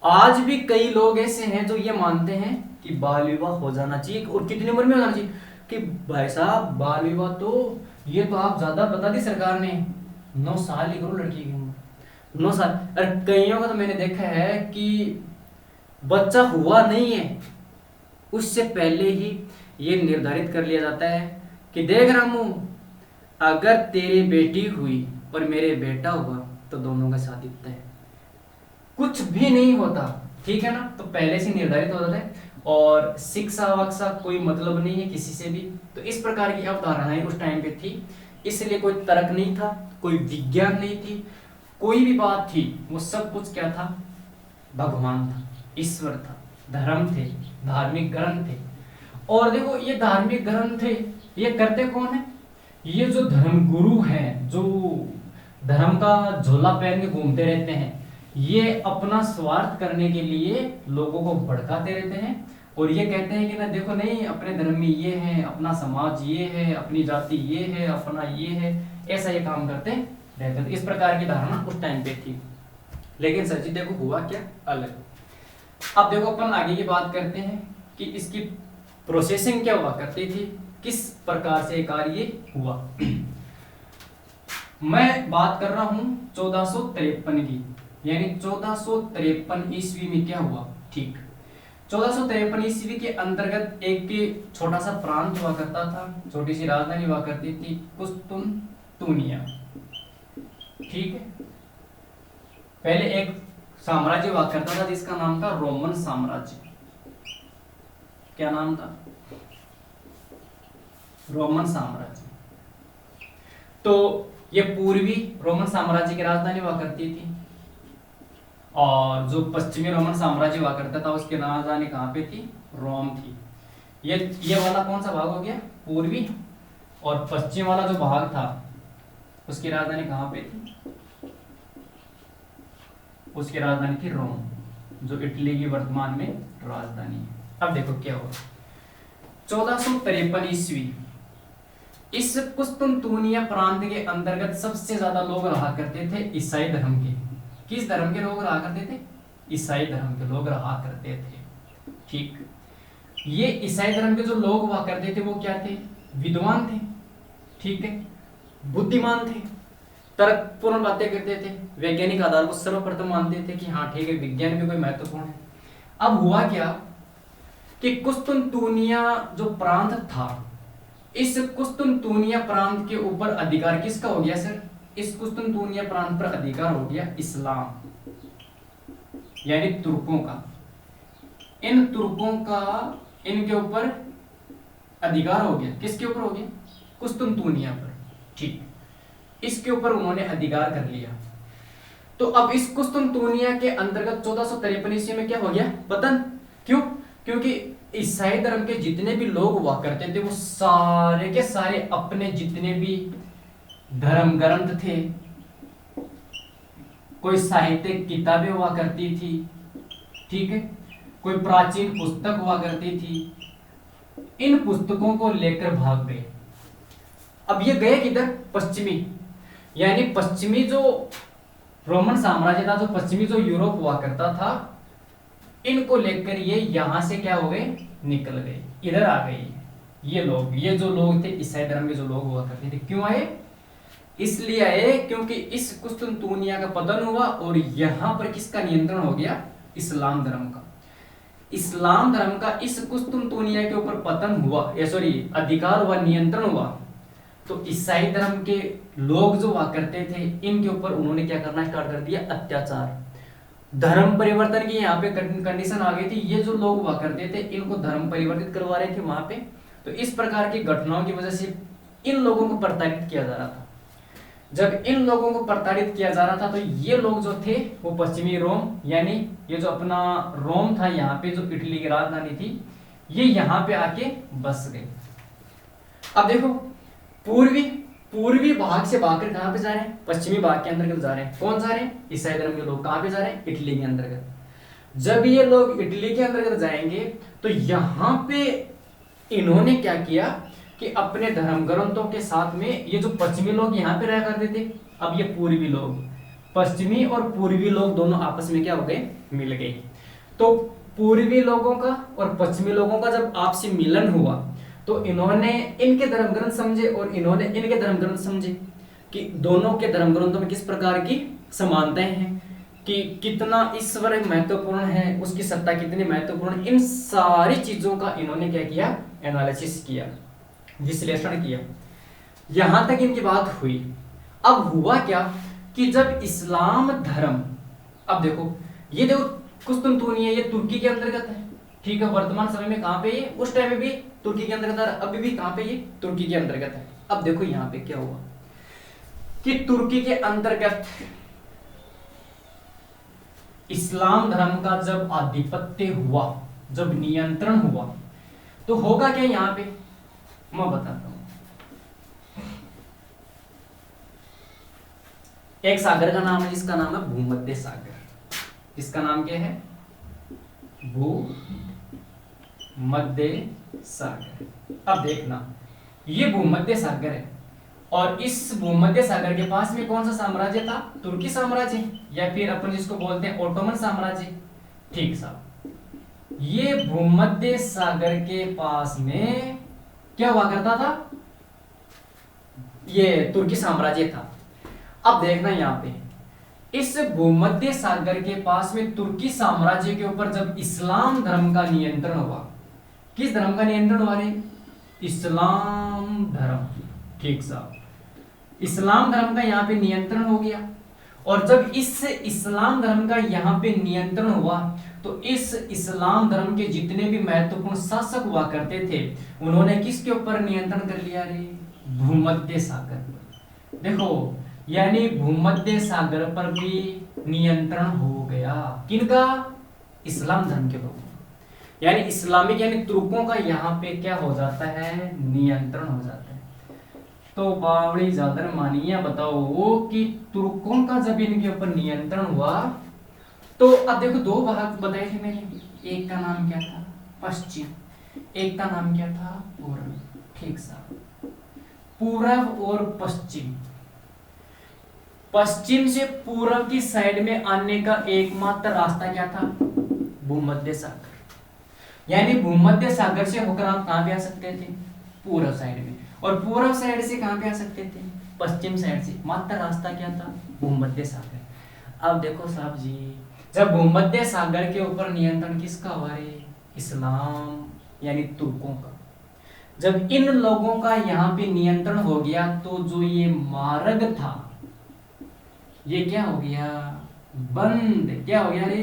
आज भी कई लोग ऐसे हैं जो ये मानते हैं कि बाल विवाह हो जाना चाहिए, और कितनी उम्र में होना चाहिए, कि भाई साहब बाल विवाह तो ये तो आप ज्यादा बता दी सरकार ने, 9 साल ही करो लड़की की उम्र, 9 साल। और कईयों का तो मैंने देखा है कि बच्चा हुआ नहीं है उससे पहले ही ये निर्धारित कर लिया जाता है कि देख रामू, अगर तेरी बेटी हुई और मेरे बेटा हुआ तो दोनों का शादी तय है, कुछ भी नहीं होता, ठीक है ना। तो पहले से निर्धारित हो जाता है, और शिक्षा वक्षा कोई मतलब नहीं है किसी से भी। तो इस प्रकार की अवधारणाएं उस टाइम पे थी, इसलिए कोई तर्क नहीं था, कोई विज्ञान नहीं थी, कोई भी बात थी, वो सब कुछ क्या था, भगवान था, ईश्वर था, धर्म थे, धार्मिक ग्रंथ थे। और देखो ये धार्मिक ग्रंथ थे, ये करते कौन है, ये जो धर्म गुरु हैं, जो धर्म का झोला पहन के घूमते रहते हैं, ये अपना स्वार्थ करने के लिए लोगों को भड़काते रहते हैं, और ये कहते हैं कि ना देखो नहीं अपने धर्म में ये है, अपना समाज ये है, अपनी जाति ये है, अपना ये है, ऐसा ये काम करते रहते थे। इस प्रकार की धारणा उस टाइम पे थी। लेकिन सर जी देखो हुआ क्या अलग। अब देखो अपन आगे की बात करते हैं कि इसकी प्रोसेसिंग क्या हुआ करती थी, किस प्रकार से कार्य हुआ। मैं बात कर रहा हूं 1453 की, यानी 1453 ईस्वी में क्या हुआ, ठीक 1453 ईस्वी के अंतर्गत एक छोटा सा प्रांत हुआ करता था, छोटी सी राजधानी हुआ करती थी कुस्तुनतुनिया, ठीक है। पहले एक साम्राज्य हुआ करता था जिसका नाम था रोमन साम्राज्य। क्या नाम था, रोमन साम्राज्य। तो ये पूर्वी रोमन साम्राज्य की राजधानी हुआ करती थी, और जो पश्चिमी रोमन साम्राज्य हुआ करता था उसकी राजधानी कहाँ पे थी, रोम थी। ये वाला कौन सा भाग हो गया, पूर्वी, और पश्चिम वाला जो भाग था उसकी राजधानी कहाँ पे थी, उसकी राजधानी थी रोम, जो इटली की वर्तमान में राजधानी है। अब देखो क्या हुआ, 1453 ईस्वी, इस कुस्तुनतुनिया प्रांत के अंतर्गत सबसे ज्यादा लोग रहा करते थे ईसाई धर्म के। किस धर्म के लोग रहा करते थे, ईसाई धर्म के लोग रहा करते थे। ठीक, ये ईसाई धर्म के जो लोग हुआ करते थे वो क्या थे? विद्वान थे, ठीक है, बुद्धिमान थे, तर्कपूर्ण बातें करते थे, वैज्ञानिक आधार को सर्वप्रथम मानते थे कि हाँ ठीक है, विज्ञान भी कोई महत्वपूर्ण है। अब हुआ क्या कि कुस्तुनतुनिया जो प्रांत था, इस कुस्तुनतुनिया प्रांत के ऊपर अधिकार किसका हो गया सर? इस कुस्तुनतुनिया प्रांत पर अधिकार हो गया इस्लाम यानी तुर्कों का। इन तुर्कों का इनके ऊपर अधिकार हो गया। किसके ऊपर हो गया? कुस्तुनतुनिया पर। ठीक, इसके ऊपर उन्होंने अधिकार कर लिया। तो अब इस कुस्तुनतुनिया के अंतर्गत 1453 ईस्वी में क्या हो गया? पतन। क्यों? क्योंकि ईसाई धर्म के जितने भी लोग हुआ करते थे वो सारे के सारे अपने जितने भी धर्म ग्रंथ थे, कोई साहित्यिक किताबें हुआ करती थी, ठीक है, कोई प्राचीन पुस्तक हुआ करती थी, इन पुस्तकों को लेकर भाग गए। अब ये गए किधर? पश्चिमी, यानी पश्चिमी जो रोमन साम्राज्य था, जो पश्चिमी जो यूरोप हुआ करता था, इनको लेकर ये यहां से क्या हो गए? निकल गए, इधर आ गए। ये जो लोग थे ईसाई धर्म के जो लोग हुआ करते थे, क्यों आए? इसलिए आए क्योंकि इस कुस्तुनतुनिया का पतन हुआ और यहां पर किसका नियंत्रण हो गया? इस्लाम धर्म का। इस्लाम धर्म का इस कुस्तुनतुनिया के ऊपर पतन हुआ, या सॉरी अधिकार हुआ, नियंत्रण हुआ, तो ईसाई धर्म के लोग जो हुआ करते थे इनके ऊपर उन्होंने क्या करना स्टार्ट कर दिया? अत्याचार। धर्म परिवर्तन की यहाँ पे कंडीशन आ गई थी। ये जो लोग हुआ करते थे इनको धर्म परिवर्तित करवा रहे थे वहां पे। तो इस प्रकार की घटनाओं की वजह से इन लोगों को प्रताड़ित किया जा रहा था। जब इन लोगों को प्रताड़ित किया जा रहा था तो ये लोग जो थे वो पश्चिमी रोम, यानी ये जो अपना रोम था यहाँ पे, जो इटली की राजधानी थी, ये यहाँ पे आके बस गए। अब देखो, पूर्वी भाग से भागकर कहां पे जा रहे हैं? पश्चिमी भाग के अंतर्गत जा रहे हैं। कौन जा रहे हैं? ईसाई धर्म के लोग। कहां पे जा रहे हैं? इटली के अंतर्गत। जब ये लोग इटली के अंतर्गत जाएंगे तो यहां पे इन्होंने क्या किया कि अपने धर्म ग्रंथों के साथ में ये जो पश्चिमी लोग यहाँ पे रहा करते थे, अब ये पूर्वी लोग, पश्चिमी और पूर्वी लोग दोनों आपस में क्या हो गए? मिल गए। तो पूर्वी लोगों का और पश्चिमी लोगों का जब आपसी मिलन हुआ तो इन्होंने इनके धर्म ग्रंथ समझे और इन्होंने इनके धर्म ग्रंथ समझे कि दोनों के धर्म ग्रंथों में किस प्रकार की समानताएं हैं, कि कितना ईश्वर महत्वपूर्ण है, उसकी सत्ता कितनी महत्वपूर्ण। इन सारी चीजों का इन्होंने क्या किया? एनालिसिस किया, विश्लेषण किया। यहां तक इनकी बात हुई। अब हुआ क्या कि जब इस्लाम धर्म, अब देखो, ये देखो कुस्तुनतुनिया, ये तुर्की के अंतर्गत है, ठीक है। वर्तमान समय में कहां पे? ये उस टाइम में भी तुर्की के अंतर्गत है, अभी भी कहां पे? ये तुर्की के अंतर्गत है। अब देखो यहां पे क्या हुआ कि तुर्की के अंतर्गत इस्लाम धर्म का जब आधिपत्य हुआ, जब नियंत्रण हुआ, तो होगा क्या यहां पे? मैं बताता हूं। एक सागर का नाम है जिसका नाम है भूमध्य सागर। इसका नाम क्या है? भूमध्य सागर। अब देखना, ये भूमध्य सागर है और इस भूमध्य सागर के पास में कौन सा साम्राज्य था? तुर्की साम्राज्य, या फिर अपन जिसको बोलते हैं ओटोमन साम्राज्य। ठीक साहब, ये भूमध्य सागर के पास में क्या हुआ करता था? ये तुर्की साम्राज्य था। अब देखना यहां पे, इस भूमध्य सागर के पास में तुर्की साम्राज्य के ऊपर जब इस्लाम धर्म का नियंत्रण हुआ, किस धर्म का नियंत्रण हुआ रे? इस्लाम धर्म। ठीक साहब, इस्लाम धर्म का यहाँ पे नियंत्रण हो गया। और जब इस इस्लाम धर्म का यहाँ पे नियंत्रण हुआ तो इस इस्लाम धर्म के जितने भी महत्वपूर्ण शासक हुआ करते थे उन्होंने किसके ऊपर नियंत्रण कर लिया रे? भूमध्य सागर पर। देखो, यानी भूमध्य सागर पर भी नियंत्रण हो गया। किनका? इस्लाम धर्म के लोगों, यानी इस्लामिक यानी तुर्कों का यहाँ पे क्या हो जाता है? नियंत्रण हो जाता है। तो बावड़ी जादर मानिया बताओ कि तुर्कों का जब इनके ऊपर नियंत्रण हुआ तो अब देखो दो भाग बताए थे मैंने। एक का नाम क्या था? पश्चिम, एक का नाम क्या था? पूर्व। ठीक साहब, पूर्व और पश्चिम, पश्चिम से पूर्व की साइड में आने का एकमात्र रास्ता क्या था? भूमध्य सागर। यानी भूमध्य सागर से होकर आप कहां पे आ सकते थे? पूर्व साइड में। और पूर्व साइड से कहां पे आ सकते थे? पश्चिम साइड से। मात्र रास्ता क्या था? भूमध्य सागर। अब देखो साहब जी, जब भूमध्य सागर के ऊपर नियंत्रण किसका हुआ रे? इस्लाम यानी तुर्कों का। जब इन लोगों का यहाँ पे नियंत्रण हो गया तो जो ये मार्ग था ये क्या हो गया? बंद। क्या हो गया रे?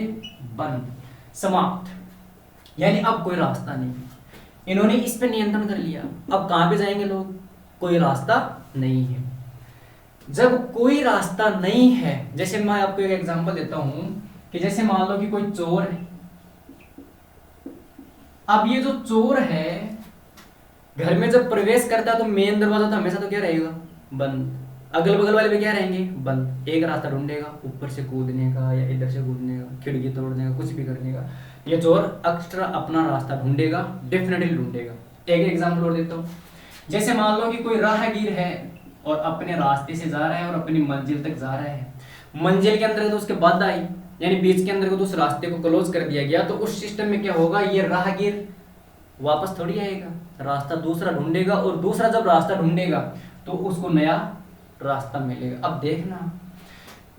बंद, समाप्त। यानी अब कोई रास्ता नहीं। इन्होंने इस पे नियंत्रण कर लिया। अब कहां पे जाएंगे लोग? कोई रास्ता नहीं है। जब कोई रास्ता नहीं है, जैसे मैं आपको एक एग्जांपल देता हूं कि जैसे मान लो कि कोई चोर है। अब ये जो चोर है घर में जब प्रवेश करता है तो मेन दरवाजा तो हमेशा तो क्या रहेगा? बंद। अगल बगल वाले पे क्या रहेंगे? बंद। एक रास्ता ढूंढेगा, ऊपर से कूदने का या इधर से कूदने का, खिड़की तोड़ने का, कुछ भी करने का। ये चोर एक्स्ट्रा अपना रास्ता ढूंढेगा, डेफिनेटली ढूंढेगा। एक एग्जांपल और देता हूँ। जैसे मान लो कि कोई राहगीर है और अपने रास्ते से जा रहा है और अपनी मंजिल तक जा रहा है। मंजिल के अंदर तो उसके बाद आई, यानी बीच के अंदर को तो उस रास्ते को क्लोज कर दिया गया, तो उस सिस्टम में क्या होगा? ये राहगीर वापस थोड़ी आएगा, रास्ता दूसरा ढूंढेगा। और दूसरा जब रास्ता ढूंढेगा तो उसको नया रास्ता मिलेगा। अब देखना,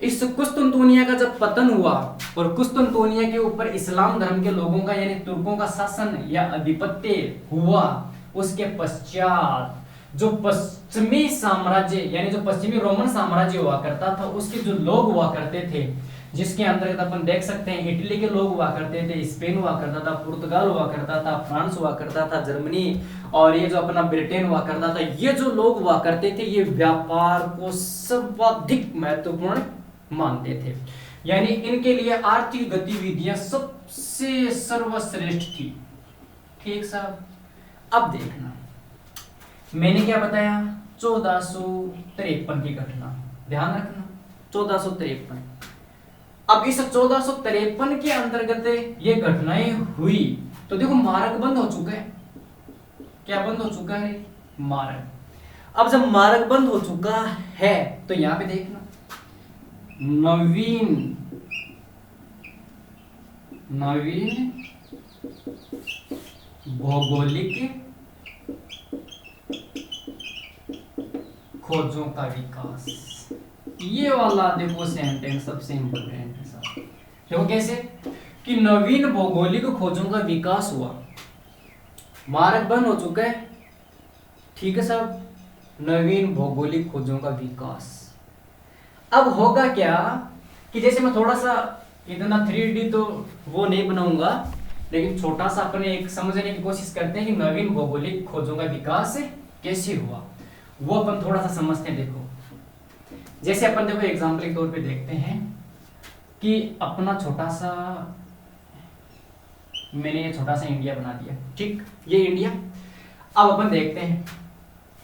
इस कुस्तुनतुनिया का जब पतन हुआ और कुस्तुनतुनिया के ऊपर इस्लाम धर्म के लोगों का यानी तुर्कों का शासन या अधिपत्य हुआ, उसके पश्चात जो पश्चिमी साम्राज्य यानी जो पश्चिमी रोमन साम्राज्य हुआ करता था, उसके जो लोग हुआ करते थे, जिसके अंतर्गत अपन देख सकते हैं इटली के लोग हुआ करते थे, स्पेन हुआ करता था, पुर्तगाल हुआ करता था, फ्रांस हुआ करता था, जर्मनी, और ये जो अपना ब्रिटेन हुआ करता था। ये जो लोग हुआ करते थे ये व्यापार को सर्वाधिक महत्वपूर्ण मानते थे। यानी इनके लिए आर्थिक गतिविधियां सबसे सर्वश्रेष्ठ थी। ठीक साहब। अब देखना, मैंने क्या बताया? 1453 की घटना, ध्यान रखना 1453। अब इस 1453 के अंतर्गत ये घटनाएं हुई तो देखो मार्ग बंद हो चुका है। क्या बंद हो चुका है? मार्ग। अब जब मार्ग बंद हो चुका है तो यहां पे देखना, नवीन भौगोलिक खोजों का विकास। ये वाला देखो सेंटेंस सबसे इंपॉर्टेंट है साहब। देखो कैसे कि नवीन भौगोलिक खोजों का विकास हुआ, मार्ग बंद हो चुका है। ठीक है साहब, नवीन भौगोलिक खोजों का विकास। अब होगा क्या कि जैसे मैं थोड़ा सा इतना 3D तो वो नहीं बनाऊंगा, लेकिन छोटा सा अपने एक समझने की कोशिश करते हैं कि नवीन भौगोलिक खोजों का विकास कैसे हुआ, वो अपन थोड़ा सा समझते हैं। देखो जैसे अपन देखो एग्जाम्पल के तौर पे देखते हैं कि अपना छोटा सा, मैंने ये छोटा सा इंडिया बना दिया। ठीक, ये इंडिया। अब अपन देखते हैं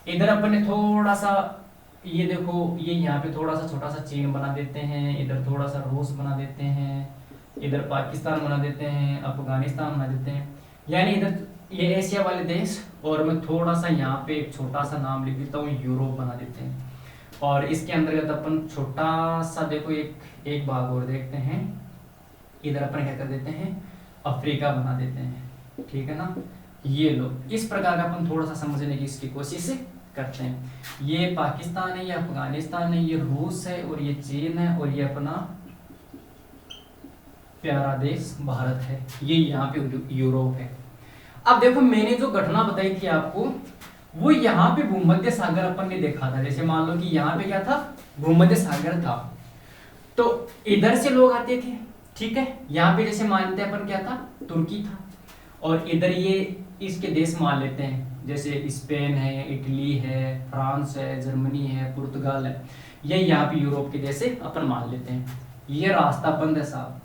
इधर अपन ने थोड़ा सा, ये देखो ये यहाँ पे थोड़ा सा छोटा सा चीन बना देते हैं, इधर थोड़ा सा रूस बना देते हैं, इधर पाकिस्तान बना देते हैं, अफगानिस्तान बना देते हैं, यानी इधर ये एशिया वाले देश। और मैं थोड़ा सा यहाँ पे एक छोटा सा नाम लिख देता हूँ, यूरोप बना देते हैं। और इसके अंतर्गत अपन छोटा सा देखो एक भाग और देखते हैं, इधर अपन क्या कर देते हैं, अफ्रीका बना देते हैं। ठीक है ना, ये लो, इस प्रकार का अपन थोड़ा सा समझने की इसकी कोशिश करते हैं। ये पाकिस्तान है, ये अफगानिस्तान है, ये रूस है, और ये चीन है, और ये अपना प्यारा देश भारत है, ये यहाँ पे यूरोप है। अब देखो मैंने जो घटना बताई थी आपको, वो यहाँ पे भूमध्य सागर अपन ने देखा था। जैसे मान लो कि यहाँ पे क्या था, भूमध्य सागर था, तो इधर से लोग आते थे। ठीक है, यहाँ पे जैसे मानते हैं अपन क्या था, तुर्की था, और इधर ये इसके देश मान लेते हैं, जैसे स्पेन है, इटली है, फ्रांस है, जर्मनी है, पुर्तगाल है, ये यहाँ पे यूरोप के देश अपन मान लेते हैं। ये रास्ता बंद है साहब।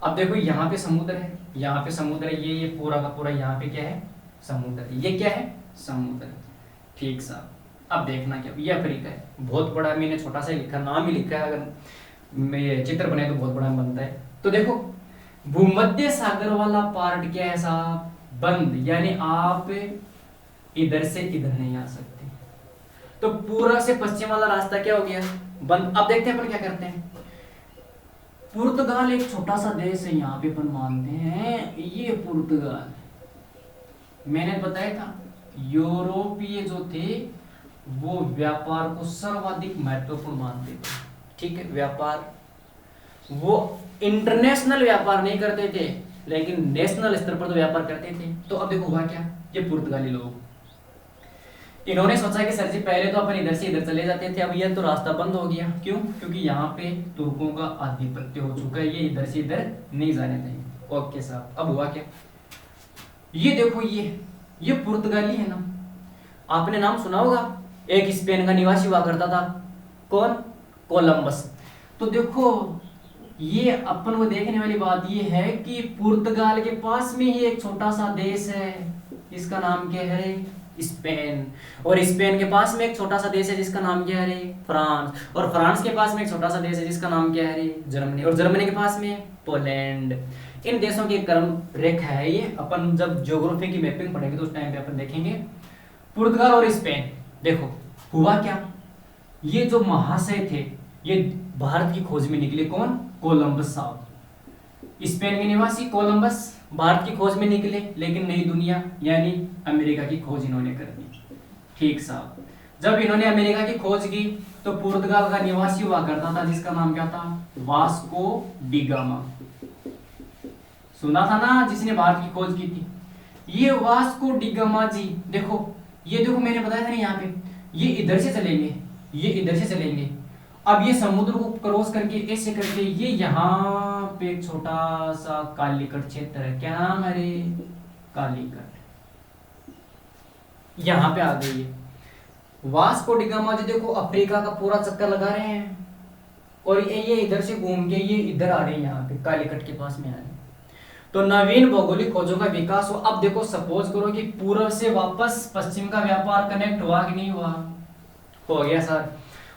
अब देखो यहाँ पे समुद्र है, यहाँ पे समुद्र है, ये पूरा का पूरा यहाँ पे क्या है, समुद्र है। ये क्या है, समुद्र। ठीक साहब। अब देखना क्या, ये अफ्रीका है, बहुत बड़ा, मैंने छोटा सा लिखा, नाम ही लिखा है, अगर मैं चित्र बने तो बहुत बड़ा बनता है। तो देखो भूमध्य सागर वाला पार्ट क्या है साहब, बंद, यानी आप इधर से इधर नहीं आ सकते। तो पूरा से पश्चिम वाला रास्ता क्या हो गया, बंद। अब देखते हैं अपन क्या करते हैं। पुर्तगाल एक छोटा सा देश है, यहाँ पे अपन मानते हैं ये पुर्तगाल, मैंने बताया था यूरोपीय जो थे वो व्यापार को सर्वाधिक महत्वपूर्ण मानते थे। ठीक है, व्यापार, वो इंटरनेशनल व्यापार नहीं करते थे लेकिन नेशनल स्तर पर तो व्यापार करते थे। तो अब देखो हुआ क्या, ये पुर्तगाली लोग, इन्होंने सोचा कि सर जी पहले तो अपन इधर से इधर चले जाते थे, अब ये तो रास्ता बंद हो गया। क्यों? क्योंकि यहाँ पे तुर्कों का आधिपत्य हो चुका है, ये इधर से इधर नहीं जाने देंगे। ओके साहब, अब हुआ क्या, ये देखो ये पुर्तगाली है ना, आपने नाम सुना होगा, एक स्पेन का निवासी हुआ करता था, कौन? कोलंबस। तो देखो ये अपन को देखने वाली बात ये है कि पुर्तगाल के पास में ही एक छोटा सा देश है, इसका नाम क्या है? स्पेन। और स्पेन के पास में एक छोटा सा देश है जिसका नाम क्या है? फ्रांस। और फ्रांस के पास में एक छोटा सा देश है जिसका नाम क्या है? जर्मनी। और जर्मनी के पास में पोलैंड। इन देशों की क्रम रेखा है ये, अपन जब ज्योग्राफी की मैपिंग पढ़ेंगे तो उस टाइम पे अपन देखेंगे। पुर्तगाल और स्पेन, देखो हुआ क्या, ये जो महाशय थे ये भारत की खोज में निकले, कौन? कोलंबस साहब। स्पेन के निवासी कोलंबस भारत की खोज में निकले, लेकिन नई दुनिया यानी अमेरिका की खोज इन्होंने कर दी। ठीक साहब, जब इन्होंने अमेरिका की खोज की तो पुर्तगाल का निवासी हुआ करता था जिसका नाम क्या था? Vasco D gamma. सुना था ना, जिसने भारत की खोज की थी, ये वास्को डी गामा जी। देखो ये देखो, मैंने बताया था ना यहाँ पे, ये इधर से चलेंगे, ये इधर से चलेंगे, अब ये समुद्र को क्रॉस करके ऐसे करके ये यहाँ पे एक छोटा सा कालीकट क्षेत्र है, क्या नाम है रे? कालीकट। यहाँ पे आ गई है वास्को डी गामा जी। देखो अफ्रीका का पूरा चक्कर लगा रहे हैं और ये इधर से घूम के ये इधर आ रहे हैं, यहाँ पे कालीकट के पास में आ रहे हैं। तो नवीन भौगोलिक खोजों का विकास हो। अब देखो सपोज करो कि पूर्व से वापस पश्चिम का व्यापार कनेक्ट हुआ कि नहीं हुआ? हो गया सर।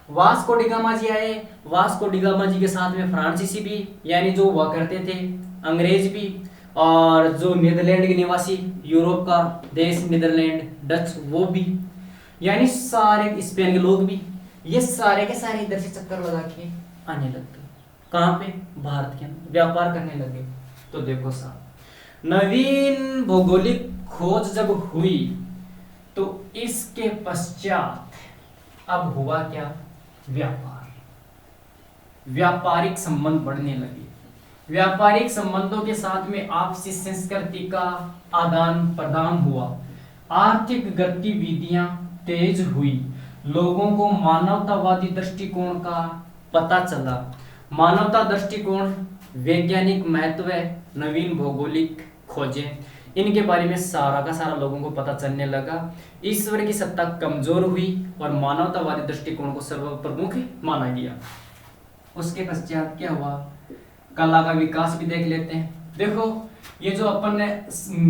वास्को डी गामा जी आए, वास्को डी गामा जी के साथ में फ्रांसीसी भी, यानी जो हुआ करते थे अंग्रेज भी, और जो नीदरलैंड के निवासी, यूरोप का देश नीदरलैंड, डच, वो भी, यानी सारे स्पेन के लोग भी, ये सारे के सारे इधर से चक्कर लगा के आने लग गए। कहाँ पे? भारत के अंदर व्यापार करने लगे। तो देखो साहब, नवीन भौगोलिक खोज जब हुई तो इसके पश्चात अब हुआ क्या? व्यापार, व्यापारिक संबंध बढ़ने लगे। व्यापारिक संबंधों के साथ में आपसी संस्कृति का आदान प्रदान हुआ, आर्थिक गतिविधियां तेज हुई, लोगों को मानवतावादी दृष्टिकोण का पता चला। मानवता दृष्टिकोण, वैज्ञानिक महत्व, नवीन भौगोलिक खोजें, इनके बारे में सारा का सारा लोगों को पता चलने लगा। ईश्वर की सत्ता कमजोर हुई और मानवतावादी दृष्टिकोण को सर्वप्रमुख माना गया। उसके पश्चात क्या हुआ? कला का विकास भी देख लेते हैं। देखो ये जो अपन ने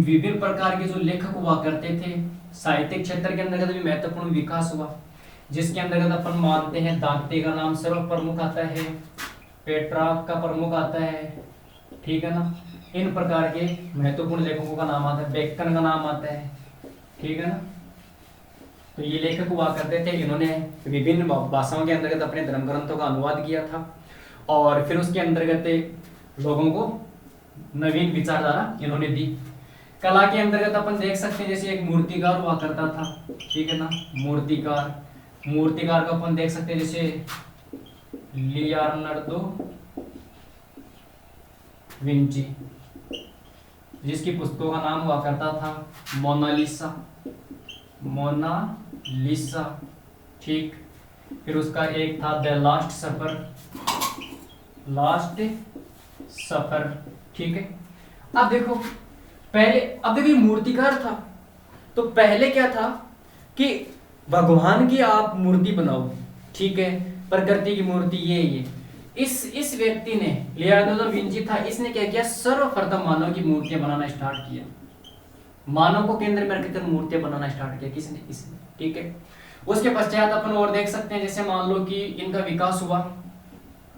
विभिन्न प्रकार के जो लेखक हुआ करते थे, साहित्यिक क्षेत्र के अंतर्गत भी महत्वपूर्ण विकास हुआ, जिसके अंतर्गत अपन मानते हैं दांते का नाम सर्वप्रमुख आता है, पेट्रार्क का प्रमुख आता है, ठीक है ना, इन प्रकार के महत्वपूर्ण लेखकों का नाम आता है, बेकन का नाम आता है, ठीक है ना। तो ये लेखक हुआ करते थे, इन्होंने विभिन्न भाषाओं के अंतर्गत अपने धर्म ग्रंथों का अनुवाद किया था और फिर उसके अंतर्गत लोगों को नवीन विचारधारा इन्होंने दी। कला के अंतर्गत अपन देख सकते हैं जैसे एक मूर्तिकार हुआ करता था, ठीक है ना, मूर्तिकार को अपन देख सकते हैं जैसे लियोनार्डो विंची, जिसकी पुस्तकों का नाम हुआ करता था मोनालिसा, ठीक। फिर उसका एक था द लास्ट सफर, ठीक है। अब देखो ये मूर्तिकार था, तो पहले क्या था कि भगवान की आप मूर्ति बनाओ, ठीक है, प्रकृति की मूर्ति ये इस व्यक्ति ने, लियोनार्डो विंची था, इसने क्या किया? सर्वप्रथम मानव की मूर्तियां बनाना स्टार्ट किया, मानव को केंद्र में रखकर मूर्तियां बनाना स्टार्ट किया, किसने? इसने, ठीक है। उसके पश्चात अपन और देख सकते हैं जैसे मान लो कि इनका विकास हुआ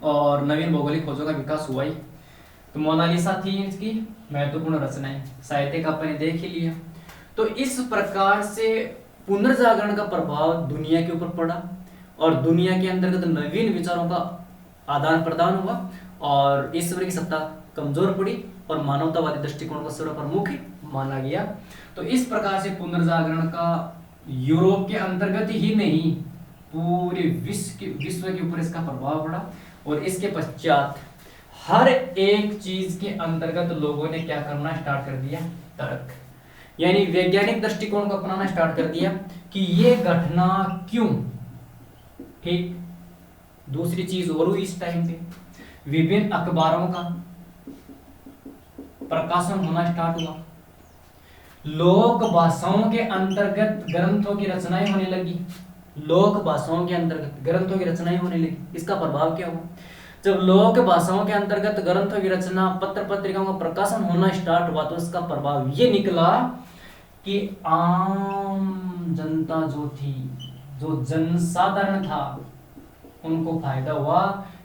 और नवीन भौगोलिक खोजों का विकास हुआ ही, तो मोनालिसा थी इसकी महत्वपूर्ण रचनाएं, साहित्य का अपन ने देख ही लिया। तो इस प्रकार से पुनर्जागरण का प्रभाव दुनिया के ऊपर पड़ा और दुनिया के अंतर्गत नवीन विचारों का आदान प्रदान हुआ और ईश्वर की सत्ता कमजोर पड़ी और मानवतावादी दृष्टिकोण को सर्वप्रमुख माना गया। तो इस प्रकार से पुनर्जागरण का यूरोप के अंतर्गत ही नहीं पूरे विश्व के ऊपर इसका प्रभाव पड़ा और इसके पश्चात हर एक चीज के अंतर्गत लोगों ने क्या करना स्टार्ट कर दिया, तर्क यानी वैज्ञानिक दृष्टिकोण को अपनाना स्टार्ट कर दिया कि ये घटना क्यों, ठीक। दूसरी चीज और हुई इस टाइम पे, विभिन्न अखबारों का प्रकाशन होना स्टार्ट हुआ, लोक भाषाओं के अंतर्गत ग्रंथों की रचनाएं होने लगी, लोक भाषाओं के अंतर्गत ग्रंथों की रचनाएं होने लगी। इसका प्रभाव क्या हुआ, जब लोक भाषाओं के अंतर्गत ग्रंथों की रचना पत्र पत्रिकाओं का प्रकाशन होना स्टार्ट हुआ तो इसका प्रभाव ये निकला कि आम जनता जो थी, जो जनसाधारण था, उनको फायदा हुआ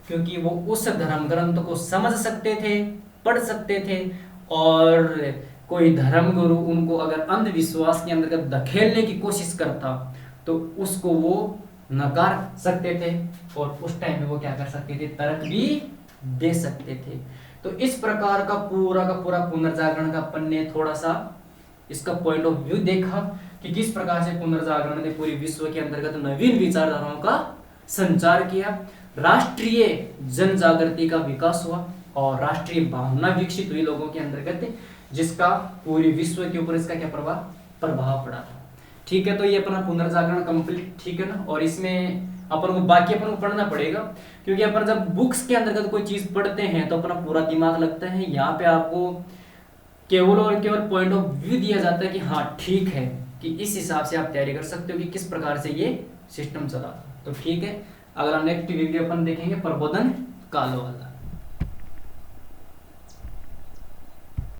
क्योंकि वो उस धर्म ग्रंथ को समझ सकते थे, पढ़ सकते थे और कोई धर्म गुरु उनको अगर अंधविश्वास के अंतर्गत धकेलने की कोशिश करता तो उसको वो नकार सकते थे और उस टाइम में वो क्या कर सकते थे, तर्क भी दे सकते थे। तो इस प्रकार का पूरा पुनर्जागरण का अपन ने थोड़ा सा इसका पॉइंट ऑफ व्यू देखा कि किस प्रकार से पुनर्जागरण ने पूरे विश्व के अंतर्गत नवीन विचारधाराओं का संचार किया, राष्ट्रीय जन जागृति का विकास हुआ और राष्ट्रीय भावना विकसित हुई लोगों के अंतर्गत, जिसका पूरे विश्व के ऊपर इसका क्या प्रभाव पड़ा था। ठीक है, तो ये अपना पुनर्जागरण कंप्लीट, ठीक है ना। और इसमें अपन को बाकी अपन को पढ़ना पड़ेगा क्योंकि अपन जब बुक्स के अंतर्गत कोई चीज पढ़ते हैं तो अपना पूरा दिमाग लगता है। यहाँ पे आपको केवल और केवल पॉइंट ऑफ व्यू दिया जाता है कि हाँ ठीक है, कि इस हिसाब से आप तैयारी कर सकते हो कि किस प्रकार से ये सिस्टम चला। तो ठीक है, अगला नेक्स्ट वीडियो अपन देखेंगे प्रबोधन काल वाला।